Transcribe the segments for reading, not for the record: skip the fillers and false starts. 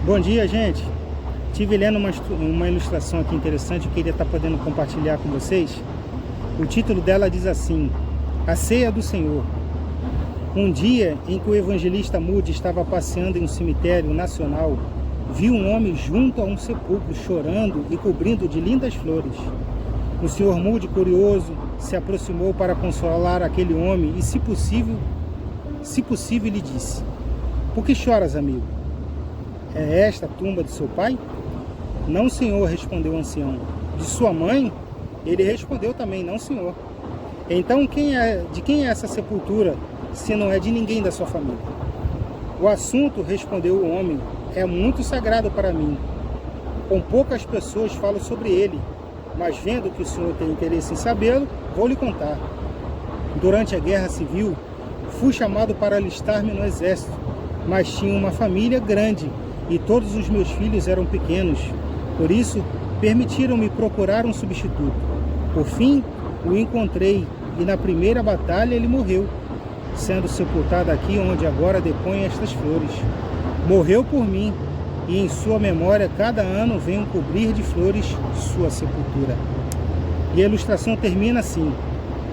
Bom dia, gente. Estive lendo uma ilustração aqui interessante, eu queria estar podendo compartilhar com vocês. O título dela diz assim: A Ceia do Senhor. Um dia em que o evangelista Moody estava passeando em um cemitério nacional, viu um homem junto a um sepulcro chorando e cobrindo de lindas flores. O Sr. Moody, curioso, se aproximou para consolar aquele homem e, se possível, lhe disse: Por que choras, amigo? É esta a tumba de seu pai? Não, senhor, respondeu o ancião. De sua mãe? Ele respondeu também: Não, senhor. Então de quem é essa sepultura, se não é de ninguém da sua família? O assunto, respondeu o homem, é muito sagrado para mim. Com poucas pessoas falo sobre ele, mas vendo que o senhor tem interesse em sabê-lo, vou lhe contar. Durante a Guerra Civil, fui chamado para alistar-me no exército, mas tinha uma família grande e todos os meus filhos eram pequenos. Por isso, permitiram-me procurar um substituto. Por fim, o encontrei e na primeira batalha ele morreu, sendo sepultado aqui onde agora depõe estas flores. Morreu por mim e em sua memória cada ano venho cobrir de flores sua sepultura. E a ilustração termina assim: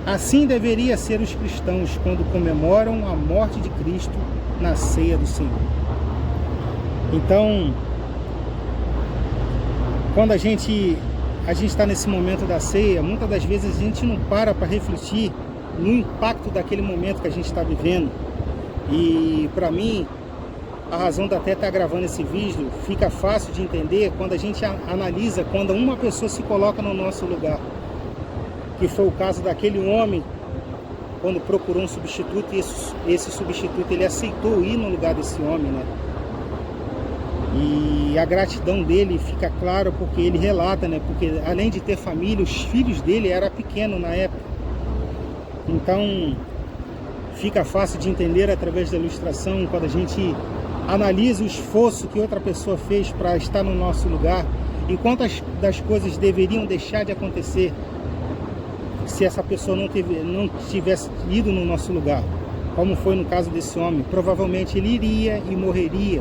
Assim deveria ser os cristãos quando comemoram a morte de Cristo na ceia do Senhor. Então, quando a gente está nesse momento da ceia, muitas das vezes a gente não para refletir no impacto daquele momento que a gente está vivendo. E para mim, a razão de até estar gravando esse vídeo fica fácil de entender quando a gente analisa quando uma pessoa se coloca no nosso lugar, que foi o caso daquele homem quando procurou um substituto e esse substituto ele aceitou ir no lugar desse homem, né? E a gratidão dele fica clara porque ele relata, né? Porque além de ter família, os filhos dele eram pequenos na época. Então fica fácil de entender através da ilustração quando a gente analisa o esforço que outra pessoa fez para estar no nosso lugar, enquanto das coisas deveriam deixar de acontecer se essa pessoa não tivesse ido no nosso lugar, como foi no caso desse homem. Provavelmente ele iria e morreria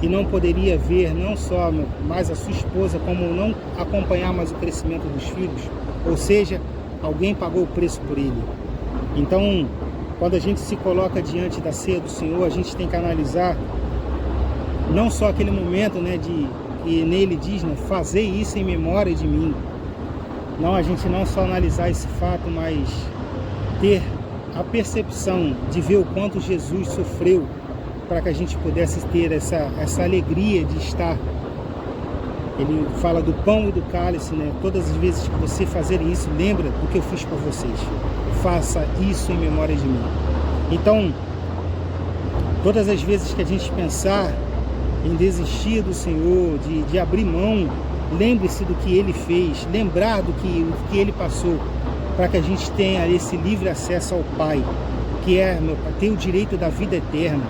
e não poderia ver não só mais a sua esposa, como não acompanhar mais o crescimento dos filhos, ou seja, alguém pagou o preço por ele. Então, quando a gente se coloca diante da ceia do Senhor, a gente tem que analisar não só aquele momento, né, que nele diz, né, fazer isso em memória de mim. Não, a gente não só analisar esse fato, mas ter a percepção de ver o quanto Jesus sofreu para que a gente pudesse ter essa alegria de estar. Ele fala do pão e do cálice, né? Todas as vezes que você fazer isso, lembra do que eu fiz por vocês. Faça isso em memória de mim. Então, todas as vezes que a gente pensar em desistir do Senhor, de abrir mão, lembre-se do que Ele fez, lembrar do que Ele passou, para que a gente tenha esse livre acesso ao Pai, que é ter o direito da vida eterna,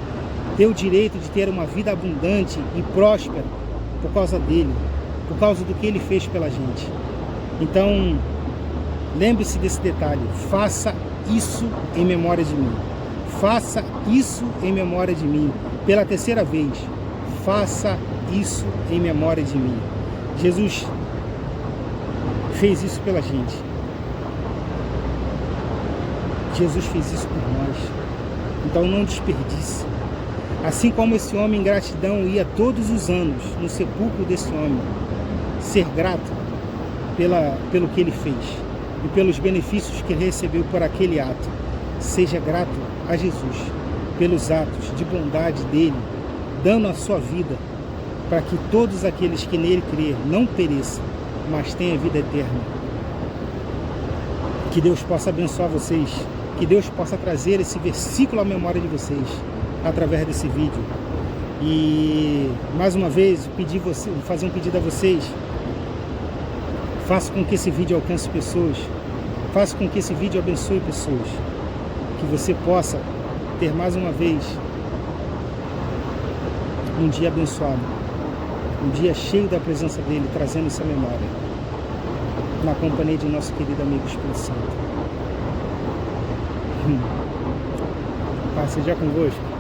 ter o direito de ter uma vida abundante e próspera por causa dele, por causa do que Ele fez pela gente. Então, lembre-se desse detalhe, faça isso em memória de mim. Faça isso em memória de mim. Pela terceira vez, faça isso em memória de mim. Jesus fez isso pela gente. Jesus fez isso por nós. Então não desperdice. Assim como esse homem em gratidão ia todos os anos no sepulcro desse homem, ser grato pelo que ele fez e pelos benefícios que ele recebeu por aquele ato. Seja grato a Jesus pelos atos de bondade dele, dando a sua vida para que todos aqueles que nele crer não pereçam, mas tenham vida eterna. Que Deus possa abençoar vocês, que Deus possa trazer esse versículo à memória de vocês através desse vídeo. E mais uma vez fazer um pedido a vocês: faça com que esse vídeo alcance pessoas, faça com que esse vídeo abençoe pessoas, que você possa ter mais uma vez um dia abençoado, um dia cheio da presença dele, trazendo essa memória, na companhia de nosso querido amigo Espírito Santo. Paz seja convosco.